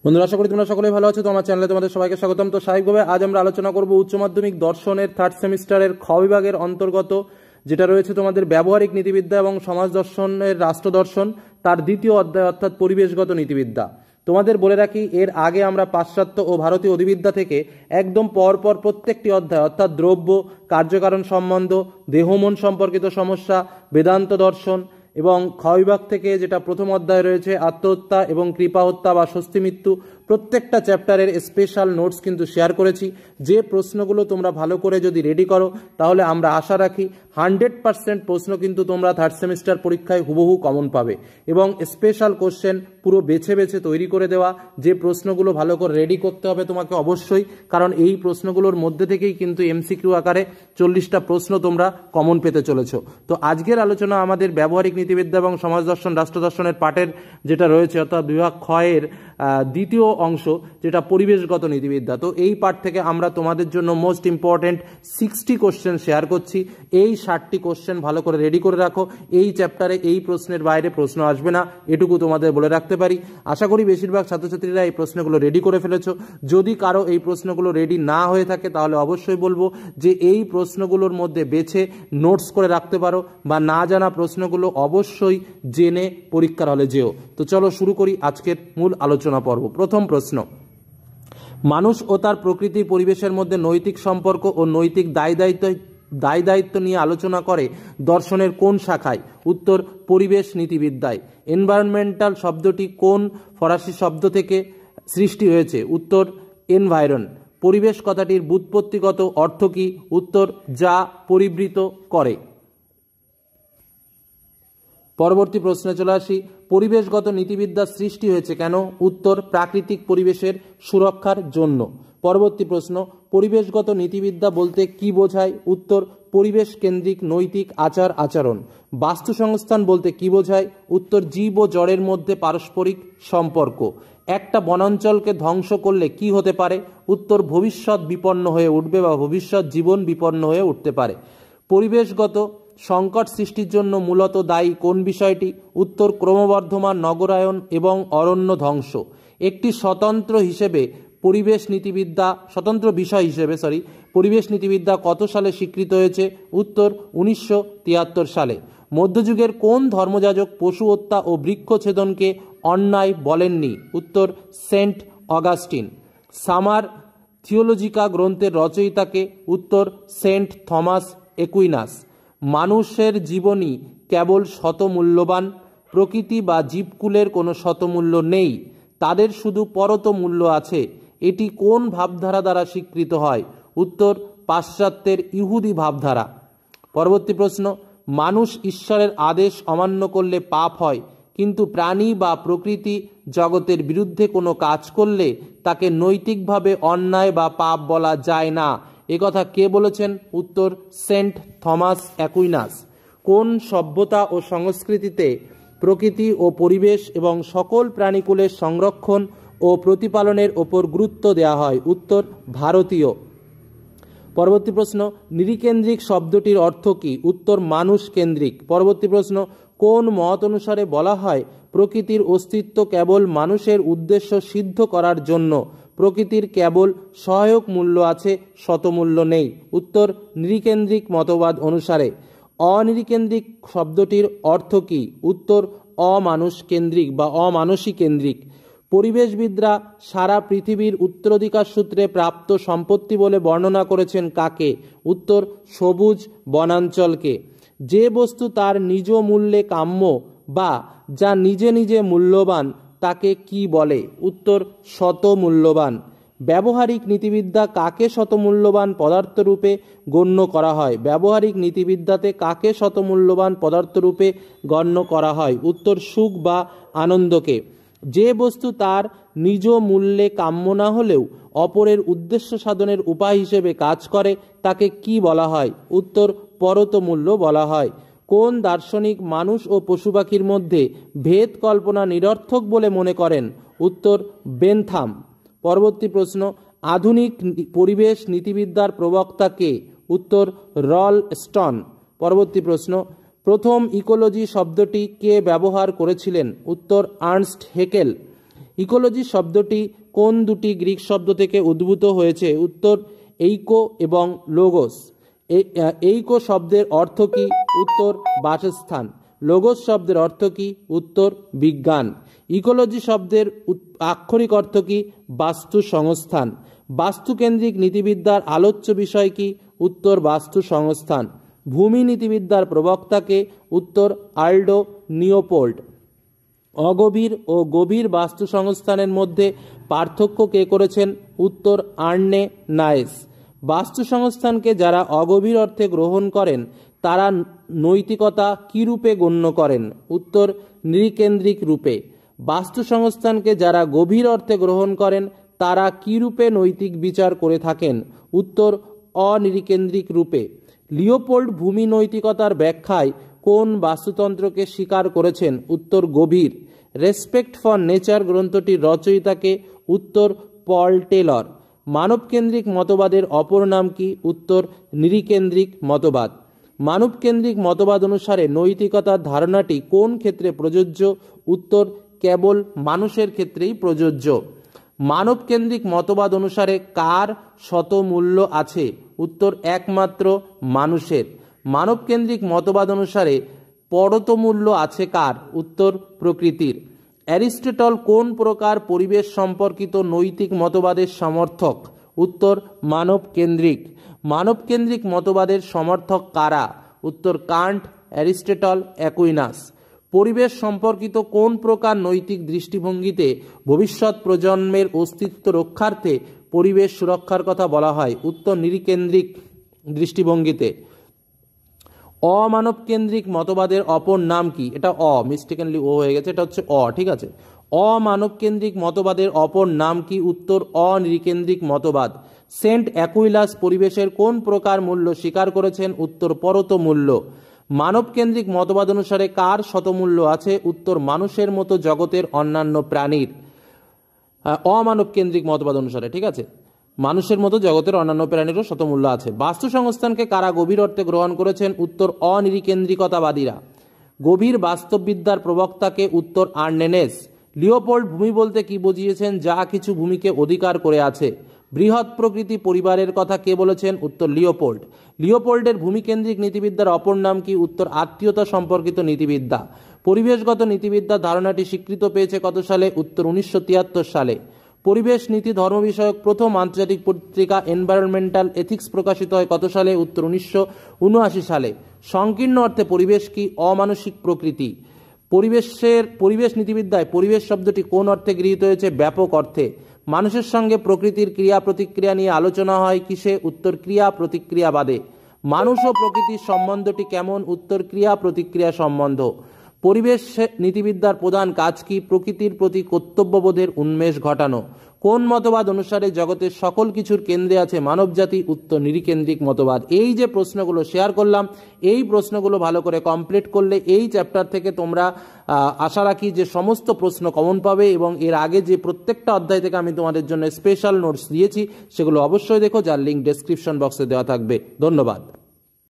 বন্ধুরা, আশা করি তোমরা সকলেই ভালো আছো। তো আমার চ্যানেলে তোমাদের সবাইকে স্বাগতম। তো স্বাভাবিকভাবে আজ আমরা আলোচনা করব উচ্চ মাধ্যমিক দর্শনের থার্ড সেমিস্টারের খ বিভাগের অন্তর্গত যেটা রয়েছে তোমাদের ব্যবহারিক নীতিবিদ্যা এবং সমাজ দর্শনের রাষ্ট্র দর্শন, তার দ্বিতীয় অধ্যায় অর্থাৎ পরিবেশগত নীতিবিদ্যা। তোমাদের বলে রাখি, এর আগে আমরা পাশ্চাত্য ও ভারতীয় অধিবিদ্যা থেকে একদম পরপর প্রত্যেকটি অধ্যায় অর্থাৎ দ্রব্য, কার্যকারণ সম্বন্ধ, দেহমন সম্পর্কিত সমস্যা, বেদান্ত দর্শন এবং খ বিভাগ থেকে যেটা প্রথম অধ্যায় রয়েছে আত্মহত্যা এবং কৃপা হত্যা বা স্বস্তি মৃত্যু, প্রত্যেকটা চ্যাপ্টারের স্পেশাল নোটস কিন্তু শেয়ার করেছি। যে প্রশ্নগুলো তোমরা ভালো করে যদি রেডি করো তাহলে আমরা আশা রাখি 100% প্রশ্ন কিন্তু তোমরা থার্ড সেমিস্টার পরীক্ষায় হুবহু কমন পাবে এবং স্পেশাল কোশ্চেন পুরো বেছে বেছে তৈরি করে দেওয়া। যে প্রশ্নগুলো ভালো করে রেডি করতে হবে তোমাকে অবশ্যই, কারণ এই প্রশ্নগুলোর মধ্যে থেকেই কিন্তু এমসিকিউ আকারে 40টা প্রশ্ন তোমরা কমন পেতে চলেছ। তো আজকের আলোচনা আমাদের ব্যবহারিক নীতিবিদ্যা এবং সমাজ দর্শন রাষ্ট্র দর্শনের পাঠের যেটা রয়েছে অর্থাৎ বিভাগ খ এর দ্বিতীয় অংশ, যেটা পরিবেশগত নীতিবিদ্যা। তো এই পাঠ থেকে আমরা তোমাদের জন্য মোস্ট ইম্পর্টেন্ট 60 কোশ্চেন শেয়ার করছি। এই 60টি কোশ্চেন ভালো করে রেডি করে রাখো। এই চ্যাপ্টারে এই প্রশ্নের বাইরে প্রশ্ন আসবে না, এটুকু তোমাদের বলে রাখতে পারি। আশা করি বেশিরভাগ ছাত্রছাত্রীরা এই প্রশ্নগুলো রেডি করে ফেলেছো। যদি কারো এই প্রশ্নগুলো রেডি না হয়ে থাকে তাহলে অবশ্যই বলবো যে এই প্রশ্নগুলোর মধ্যে বেছে নোটস করে রাখতে পারো, বা না জানা প্রশ্নগুলো অবশ্যই জেনে পরীক্ষার হলে যেও। তো চলো শুরু করি আজকের মূল আলোচনা পর্ব। প্রথম প্রশ্ন, মানুষ ও তার প্রকৃতির পরিবেশের মধ্যে নৈতিক সম্পর্ক ও নৈতিক দায় দায়িত্ব নিয়ে আলোচনা করে দর্শনের কোন শাখায়? উত্তর, পরিবেশ নীতিবিদ্যায়। এনভায়রনমেন্টাল শব্দটি কোন ফরাসি শব্দ থেকে সৃষ্টি হয়েছে? উত্তর, এনভায়রন। পরিবেশ কথাটির ব্যুৎপত্তিগত অর্থ কি? উত্তর, যা পরিবৃত করে। পরবর্তী প্রশ্নে চলে আসি, পরিবেশগত নীতিবিদ্যা সৃষ্টি হয়েছে কেন? উত্তর, প্রাকৃতিক পরিবেশের সুরক্ষার জন্য। পরবর্তী প্রশ্ন, পরিবেশগত নীতিবিদ্যা বলতে কি বোঝায়? উত্তর, পরিবেশ কেন্দ্রিক নৈতিক আচার আচরণ। বাস্তুসংস্থান বলতে কি বোঝায়? উত্তর, জীব ও জড়ের মধ্যে পারস্পরিক সম্পর্ক। একটা বনাঞ্চলকে ধ্বংস করলে কি হতে পারে? উত্তর, ভবিষ্যৎ বিপন্ন হয়ে উঠবে বা ভবিষ্যৎ জীবন বিপন্ন হয়ে উঠতে পারে। পরিবেশগত সংকট সৃষ্টির জন্য মূলত দায়ী কোন বিষয়টি? উত্তর, ক্রমবর্ধমান নগরায়ন এবং অরণ্য ধ্বংস। একটি স্বতন্ত্র বিষয় হিসেবে পরিবেশ নীতিবিদ্যা কত সালে স্বীকৃত হয়েছে? উত্তর, 1973 সালে। মধ্যযুগের কোন ধর্মযাজক পশু হত্যা ও বৃক্ষছেদনকে অন্যায় বলেননি? উত্তর, সেন্ট অগাস্টিন। সামার থিওলজিকা গ্রন্থের রচয়িতাকে? উত্তর, সেন্ট থমাস একুইনাস। মানুষের জীবনই কেবল শতমূল্যবান, প্রকৃতি বা জীবকুলের কোনো শতমূল্য নেই, তাদের শুধু পরত মূল্য আছে। এটি কোন ভাবধারা দ্বারা স্বীকৃত হয়? উত্তর, পাশ্চাত্যের ইহুদি ভাবধারা। পরবর্তী প্রশ্ন, মানুষ ঈশ্বরের আদেশ অমান্য করলে পাপ হয়, কিন্তু প্রাণী বা প্রকৃতি জগতের বিরুদ্ধে কোনো কাজ করলে তাকে নৈতিকভাবে অন্যায় বা পাপ বলা যায় না। একথা কে বলেছেন? উত্তর, সেন্ট থমাস অ্যাকুইনাস। কোন সভ্যতা ও সংস্কৃতিতে প্রকৃতি ও পরিবেশ এবং সকল প্রাণীকুলের সংরক্ষণ ও প্রতিপালনের ওপর গুরুত্ব দেওয়া হয়? উত্তর, ভারতীয়। পরবর্তী প্রশ্ন, নৃকেন্দ্রিক শব্দটির অর্থ কী? উত্তর, মানুষ কেন্দ্রিক। পরবর্তী প্রশ্ন, কোন মত অনুসারে বলা হয় প্রকৃতির অস্তিত্ব কেবল মানুষের উদ্দেশ্য সিদ্ধ করার জন্য? প্রকৃতির কেবল সহায়ক মূল্য আছে, শতমূল্য নেই। উত্তর, নৃকেন্দ্রিক মতবাদ অনুসারে। অনৃকেন্দ্রিক শব্দটির অর্থ কী? উত্তর, অমানুষ কেন্দ্রিক বা অমানসী কেন্দ্রিক। পরিবেশবিদরা সারা পৃথিবীর উত্তরাধিকার সূত্রে প্রাপ্ত সম্পত্তি বলে বর্ণনা করেছেন কাকে? উত্তর, সবুজ বনাঞ্চলকে। যে বস্তু তার নিজ মূল্যে কাম্য বা যা নিজে নিজে মূল্যবান তাকে কি বলে? উত্তর, শতমূল্যবান। ব্যবহারিক নীতিবিদ্যা কাকে শতমূল্যবান পদার্থরূপে গণ্য করা হয়? ব্যবহারিক নীতিবিদ্যাতে কাকে শতমূল্যবান পদার্থরূপে গণ্য করা হয়? উত্তর, সুখ বা আনন্দকে। যে বস্তু তার নিজ মূল্যে কাম্য না হলেও অপরের উদ্দেশ্য সাধনের উপায় হিসেবে কাজ করে তাকে কি বলা হয়? উত্তর, পরত মূল্য বলা হয়। কোন দার্শনিক মানুষ ও পশু পাখির মধ্যে ভেদ কল্পনা নিরর্থক বলে মনে করেন? উত্তর, বেনথাম। পরবর্তী প্রশ্ন, আধুনিক পরিবেশ নীতিবিদ্যার প্রবক্তা কে? উত্তর, রল স্টন। পরবর্তী প্রশ্ন, প্রথম ইকোলজি শব্দটি কে ব্যবহার করেছিলেন? উত্তর, আর্নস্ট হেকেল। ইকোলজি শব্দটি কোন দুটি গ্রিক শব্দ থেকে উদ্ভূত হয়েছে? উত্তর এইকো এবং লোগোস। এইকো শব্দের অর্থ কি? উত্তর বাসস্থান। লোগোস শব্দের অর্থ কি? উত্তর বিজ্ঞান। ইকোলজি শব্দের আক্ষরিক অর্থ কি? বাস্তু সংস্থান। বাস্তুকেন্দ্রিক নীতিবিদ্যার আলোচ্য বিষয় কি? উত্তর বাস্তু সংস্থান। ভূমি নীতিবিদ্যার প্রবক্তাকে? উত্তর আল্ডো নিওপোল্ড। অগভীর ও গভীর বাস্তু সংস্থানের মধ্যে পার্থক্য কে করেছেন? উত্তর আর্নে নায়েস। বাস্তু সংস্থানকে যারা অগভীর অর্থে গ্রহণ করেন তারা নৈতিকতা কী রূপে গণ্য করেন? উত্তর নৃকেন্দ্রিক রূপে। বাস্তু সংস্থানকে যারা গভীর অর্থে গ্রহণ করেন তারা কী রূপে নৈতিক বিচার করে থাকেন? উত্তর অনৃকেন্দ্রিক রূপে। লিওপোল্ড ভূমি নৈতিকতার ব্যাখ্যায় কোন বাস্তুতন্ত্রকে স্বীকার করেছেন? উত্তর গভীর। রেসপেক্ট ফর নেচার গ্রন্থটির রচয়িতাকে? উত্তর পল টেলর। মানবকেন্দ্রিক মতবাদের অপর নাম কি? উত্তর নৃকেন্দ্রিক মতবাদ। মানবকেন্দ্রিক মতবাদ অনুসারে নৈতিকতার ধারণাটি কোন ক্ষেত্রে প্রযোজ্য? উত্তর কেবল মানুষের ক্ষেত্রেই প্রযোজ্য। মানবকেন্দ্রিক মতবাদ অনুসারে কার শতমূল্য আছে? উত্তর একমাত্র মানুষের। মানবকেন্দ্রিক মতবাদ অনুসারে পরতমূল্য আছে কার? উত্তর প্রকৃতির। অ্যারিস্টটল কোন প্রকার পরিবেশ সম্পর্কিত নৈতিক মতবাদের সমর্থক? উত্তর মানবকেন্দ্রিক। মানবকেন্দ্রিক মতবাদের সমর্থক কারা? উত্তর কান্ট, অ্যারিস্টটল, অ্যাকুইনাস। পরিবেশ সম্পর্কিত কোন প্রকার নৈতিক দৃষ্টিভঙ্গিতে ভবিষ্যৎ প্রজন্মের অস্তিত্ব রক্ষার্থে পরিবেশ সুরক্ষার কথা বলা হয়? উত্তর নৃকেন্দ্রিক দৃষ্টিভঙ্গিতে। অমানবকেন্দ্রিক মতবাদের অপর নাম কি? এটা মিস্টেকেনলি ও হয়ে গেছে, এটা হচ্ছে ঠিক আছে। অমানবকেন্দ্রিক মতবাদের অপর নাম কি? উত্তর অনৃকেন্দ্রিক মতবাদ। সেন্ট অ্যাকুইলাস পরিবেশের কোন প্রকার মূল্য স্বীকার করেছেন? উত্তর পরত মূল্য। মানবকেন্দ্রিক মতবাদ অনুসারে কার শতমূল্য আছে? উত্তর মানুষের মতো জগতের অন্যান্য প্রাণীর। অমানবকেন্দ্রিক মতবাদ অনুসারে, ঠিক আছে, মানুষের মতো জগতের অন্যান্য প্রাণীরও শতমূল্য আছে। বাস্তু সংস্থানকে কারা গভীর অর্থে গ্রহণ করেছেন? উত্তর অনৃকেন্দ্রিকতাবাদীরা। গভীর বাস্তববিদ্যার প্রবক্তাকে? উত্তর আর্নেনেস। লিওপোল্ড ভূমি বলতে কি বুঝিয়েছেন? যা কিছু ভূমিকে অধিকার করে আছে। বৃহৎ প্রকৃতি পরিবারের কথা কে বলেছেন? উত্তর লিওপোল্ড। লিওপোল্ডের ভূমিকেন্দ্রিক নীতিবিদ্যার অপর নাম কি? উত্তর আত্মীয়তা সম্পর্কিত নীতিবিদ্যা। পরিবেশগত নীতিবিদ্যার ধারণাটি স্বীকৃত পেয়েছে কত সালে? উত্তর 1973 সালে। পরিবেশ নীতি ধর্ম বিষয়ক প্রথম আন্তর্জাতিক পত্রিকা এনভায়রনমেন্টাল এথিক্স প্রকাশিত হয় কত সালে? উত্তর 1979 সালে। সংকীর্ণ অর্থে পরিবেশ কি? অমানসিক প্রকৃতি। পরিবেশ নীতিবিদ্যায় পরিবেশ শব্দটি কোন অর্থে গৃহীত হয়েছে? ব্যাপক অর্থে। মানুষের সঙ্গে প্রকৃতির ক্রিয়া প্রতিক্রিয়া নিয়ে আলোচনা হয় কিসে? উত্তর ক্রিয়া প্রতিক্রিয়াবাদে। মানুষ ও প্রকৃতির সম্বন্ধটি কেমন? উত্তর ক্রিয়া প্রতিক্রিয়া সম্বন্ধ। পরিবেশ নীতিবিদ্যার প্রধান কাজ কি? প্রকৃতির প্রতি কর্তব্যবোধের উন্মেষ ঘটানো। কোন মতবাদ অনুসারে জগতের সকল কিছুর কেন্দ্রে আছে মানবজাতি? উত্তর নৃকেন্দ্রিক মতবাদ। এই যে প্রশ্নগুলো শেয়ার করলাম, এই প্রশ্নগুলো ভালো করে কমপ্লিট করলে এই চ্যাপ্টার থেকে তোমরা আশা রাখি যে সমস্ত প্রশ্ন কমন পাবে, এবং এর আগে যে প্রত্যেকটা অধ্যায় থেকে আমি তোমাদের জন্য স্পেশাল নোটস দিয়েছি সেগুলো অবশ্যই দেখো, যার লিঙ্ক ডেসক্রিপশন বক্সে দেওয়া থাকবে। ধন্যবাদ।